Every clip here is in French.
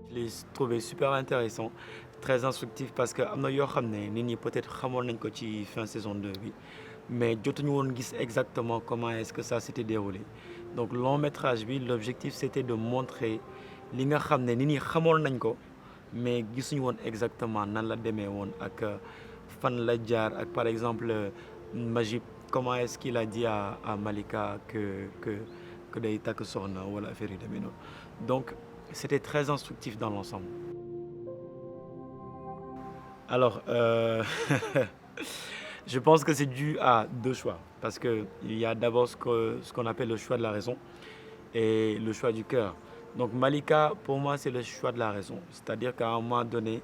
Je l'ai trouvé super intéressant, très instructif parce que am na yoo xam ne nit ñi peut-être xamoon nañ ko ci fin saison 2 bi mais jotuñu woon gis exactement comment est-ce que ça s'était déroulé donc long métrage bi l'objectif c'était de montrer li nga xam ne nit ñi xamoon nañ ko mais gisuñu woon exactement nan la demee woon ak fan la jaar ak par exemple Majib comment est-ce qu'il a dit à Malika que day takk soxna wala affaire yu demee noonu donc c'était très instructif dans l'ensemble. Alors, je pense que c'est dû à deux choix. Parce qu'il y a d'abord ce qu'on appelle le choix de la raison et le choix du cœur. Donc Malika, pour moi, c'est le choix de la raison. C'est-à-dire qu'à un moment donné,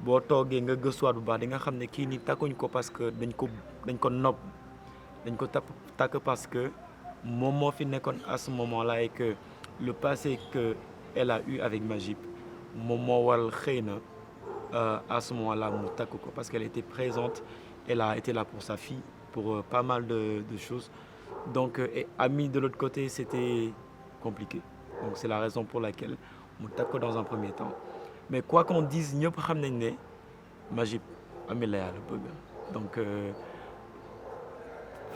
boo toogee nga gëstuwaat bu baax di nga xam ne kii nii takkuñ ko parce que dañ ko nopp dañ ko takk parce que moom moo fi nekkoon à ce moment-là et que le passé que elle a eu avec Majib moom moo waral xëy na à ce moment-là mu takk ko parce qu'elle était présente elle a été là pour sa fille pour pas mal de choses donc et Ami de l'autre côté c'était compliqué donc c'est la raison pour laquelle mu takk ko dans un premier temps mais quoi qu'on dise ñëpp xam nañ ne Majib Ami la yàlla bëgg donc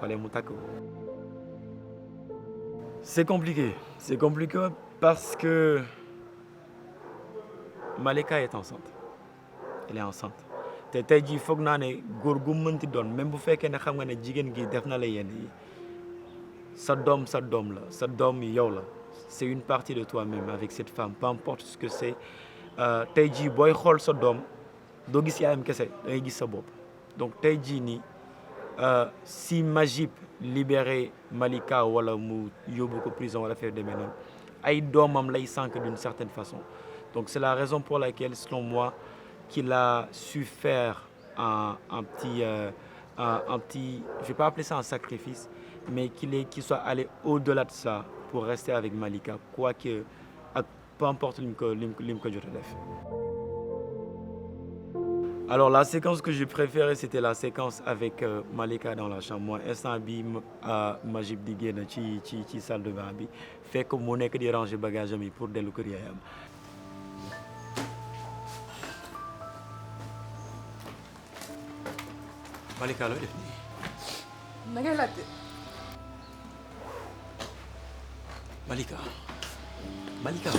fallait mu takk ko. C'est compliqué parce que Malika est enceinte elle est enceinte te tey jii foog naa ne góor gu mënti doon même bu fekkee ne xam nga ne jigéen gi def na la yenn yi sa doom la sa doom yow la c'est une partie de toi-même avec cette femme peu importe ce que c'est tey jii booy xool sa doom doo gis yaayam kese da ngay gis sa bopp donc tey jii nii si Majib libéré Malika wala mu yóbbu ko prison wala affaire demee noonu ay doomam lay sànq d'une certaine façon donc c'est la raison pour laquelle selon moi qu'il a su faire un petit je vais pas appeler ça un sacrifice mais qu'il soit allé au-delà de ça pour rester avec Malika quoique ak peu importe li mu ko jot a def. Alors la séquence que j'ai préférée c'était la séquence avec Malika dans la chambre moi instant bi Majib di génn ci salle de bain bi fekk mu nekk di ranger bagage am yi pour dellu kër yaayam. Malika looy def nii. na ngay laajte. Malika.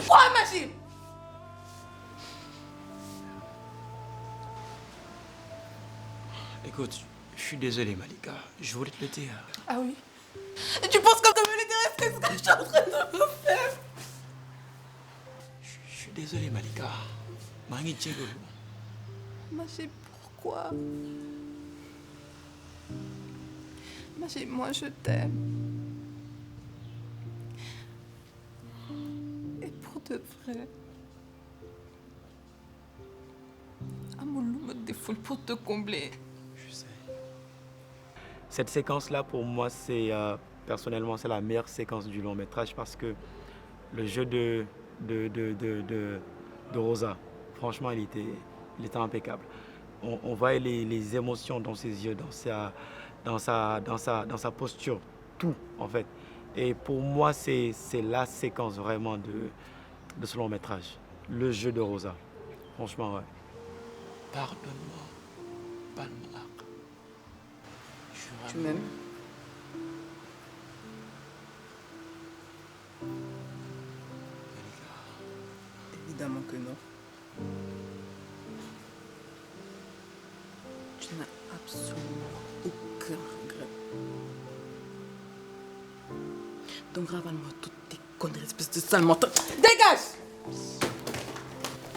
Oh Majib. Écoute, je suis désolé Malika, je voulais te le dire. Ah oui. Tu penses comme communauté restée ce que je suis en train de me faire. Je suis désolé Malika. maa ngi jégalu. Majib, pourquoi? Majib, moi je t'aime. Et pour de vrai. Amul lu ma deful pour te combler. Je sais. Cette séquence-là, pour moi, c'est personnellement, c'est la meilleure séquence du long métrage parce que le jeu de Rosa, franchement, il était impeccable. On voyait les émotions dans ses yeux, dans sa posture, tout en fait. Et pour moi, c'est la séquence vraiment de ce long métrage, le jeu de Rosa. Franchement, ouais. Pardonne-moi, Palma. Tu m'aimes? Évidemment que non. Tu n'as absolument aucun regret. Donc ravale-moi toutes tes conneries, espèce de sale menteur. Dégage!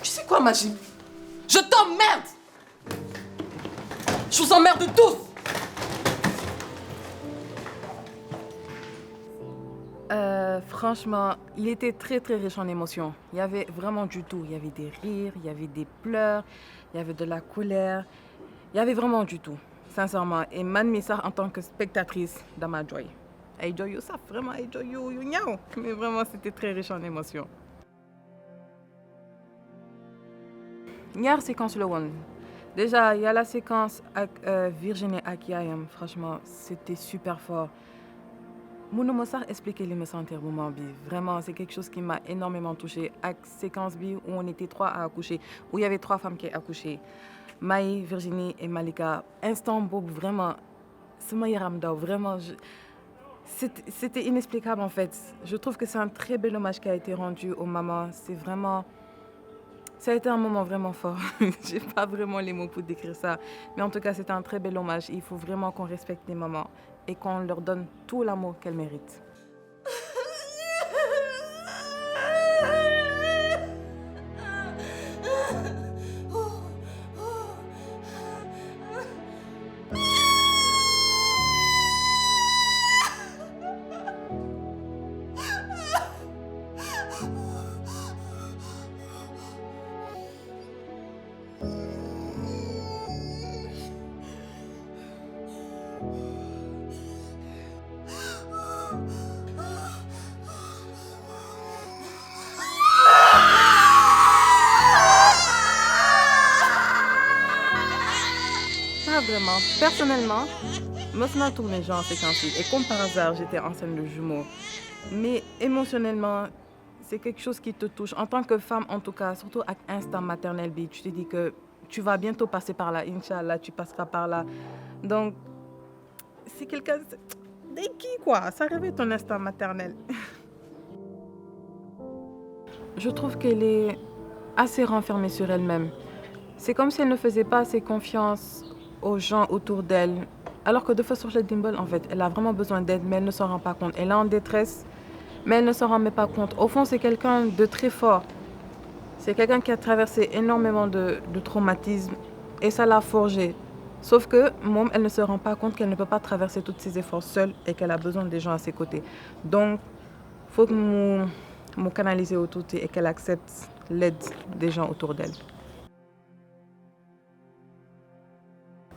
Tu sais quoi, Majib? Je t'emmerde! Je vous emmerde tous! Franchement, il était très très riche en émotions. Il y avait vraiment du tout. Il y avait des rires, il y avait des pleurs, il y avait de la colère. Il y avait vraiment du tout, sincèrement. Et man mi sax en tant que spectatrice dama jooy. Ay jooy yu saf, vraiment ay jooy yu ñaaw. Mais vraiment, c'était très riche en émotions. Ñaar séquence la woon. Déjà, il y a la séquence avec Virginie ak yaayam. Franchement, c'était super fort. mënuma sax expliquer li me sentir moment bi. Vraiment, c'est quelque chose qui m'a énormément touchée. Ak séquence bi où on était 3 à accoucher, où il y avait 3 femmes qui accouchaient. Maï, Virginie et Malika. Instant boobu, vraiment, sama yaram daw, vraiment, c'était inexplicable en fait. Je trouve que c'est un très bel hommage qui a été rendu aux mamans. C'est vraiment... Ça a été un moment vraiment fort. J'ai pas vraiment les mots pour décrire ça. Mais en tout cas, c'était un très bel hommage. Il faut vraiment qu'on respecte les mamans et qu'on leur donne tout l'amour qu'elles méritent. Pas vraiment. Personnellement, mos naa tourné genre séquence et comme par hasard, j'étais enceinte de jumeaux. Mais émotionnellement, c'est quelque chose qui te touche. En tant que femme, en tout cas, surtout avec instinct maternel, tu te dis que tu vas bientôt passer par là. Inch'Allah, tu passeras par là. Donc, c'est quelqu'un... Dès qui, quoi? Ça réveille ton instinct maternel. Je trouve qu'elle est assez renfermée sur elle-même. C'est comme si elle ne faisait pas assez confiance aux gens autour d'elle. Alors que de façon dimbal, en fait, elle a vraiment besoin d'aide, mais elle ne s'en rend pas compte. Elle est en détresse, mais elle ne s'en rend même pas compte. Au fond, c'est quelqu'un de très fort. C'est quelqu'un qui a traversé énormément de traumatismes et ça l'a forgé. Sauf que, elle ne se rend pas compte qu'elle ne peut pas traverser tous ces efforts seule et qu'elle a besoin des gens à ses côtés. Donc, il faut que nous canaliser autour d'elle et qu'elle accepte l'aide des gens autour d'elle.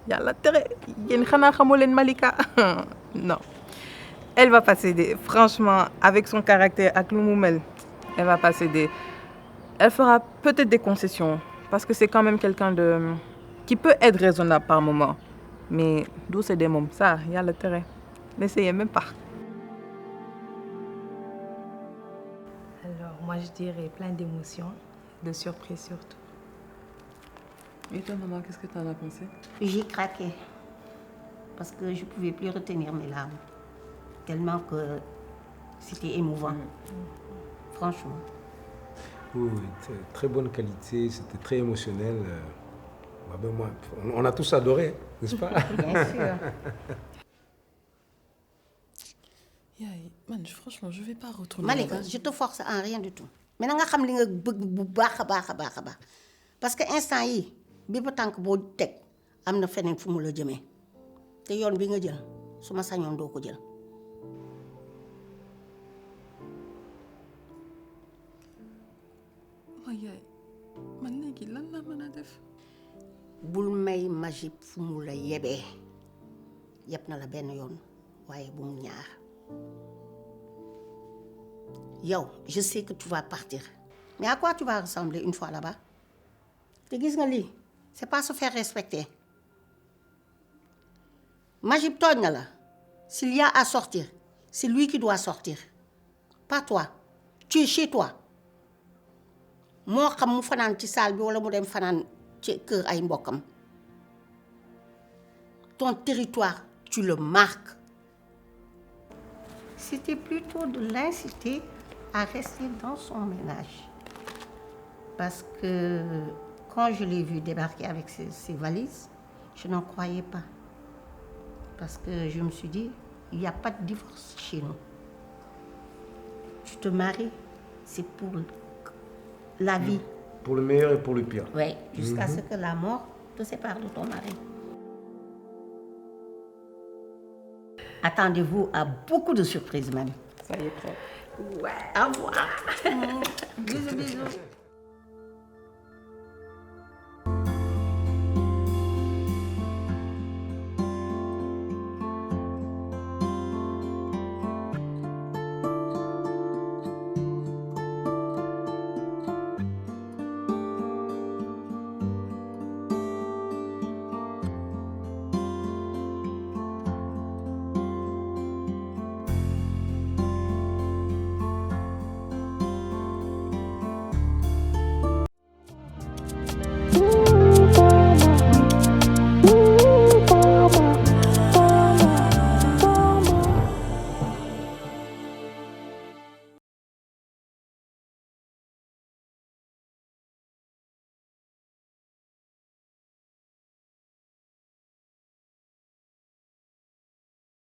Yalla tere, yéen xanaa xamoo leen Malika. Non. Elle va pas céder. Franchement, avec son caractère, avec lu mu mel, elle va pas céder. Elle fera peut-être des concessions parce que c'est quand même quelqu'un qui peut être raisonnable par moment. Mais d'où c'est des mômes, ça, yalla tere. N'essayez même pas. Alors, moi, je dirais plein d'émotions, de surprises surtout. Et toi, maman, qu'est-ce que tu en as pensé? J'ai craqué parce que je ne pouvais plus retenir mes larmes, tellement que c'était émouvant, franchement. Oui, très bonne qualité, c'était très émotionnel. On a tous adoré, n'est-ce pas? Bien sûr. Franchement, je ne vais pas retourner. Malika, je te force en rien du tout. Mais tu sais ce que tu veux. Parce que l'instant yi, bépp tànk boo teg am na feneen fu mu la jëmee te yoon bi nga jël su ma sañoon doo ko jël. Ma yaay man léegi lan la mën a def. bul may Magib fu mu la yebee yeb na la benn yoon waaye bu mu ñaar. Yow, je sais que tu vas partir. Mais à quoi tu vas ressembler une fois là-bas? Te gis nga lii c'est pas se faire respecter. Magib tooñ na la. S'il y a à sortir, c'est lui qui doit sortir. Pas toi. Tu es chez toi. moo xam mu fanaan ci salle bi wala mu dem fanaan ci kër ay mbokkam. Ton territoire, tu le marques. C'était plutôt de l'inciter à rester dans son ménage. Parce que quand je l'ai vu débarquer avec ses valises, je n'en croyais pas. Parce que je me suis dit, il n'y a pas de divorce chez nous. Tu te maries, c'est pour la vie. Pour le meilleur et pour le pire. Oui, jusqu'à ce que la mort te sépare de ton mari. Attendez-vous à beaucoup de surprises même. Ça y est, prêt. Ouais, au revoir. Bisous, bisous.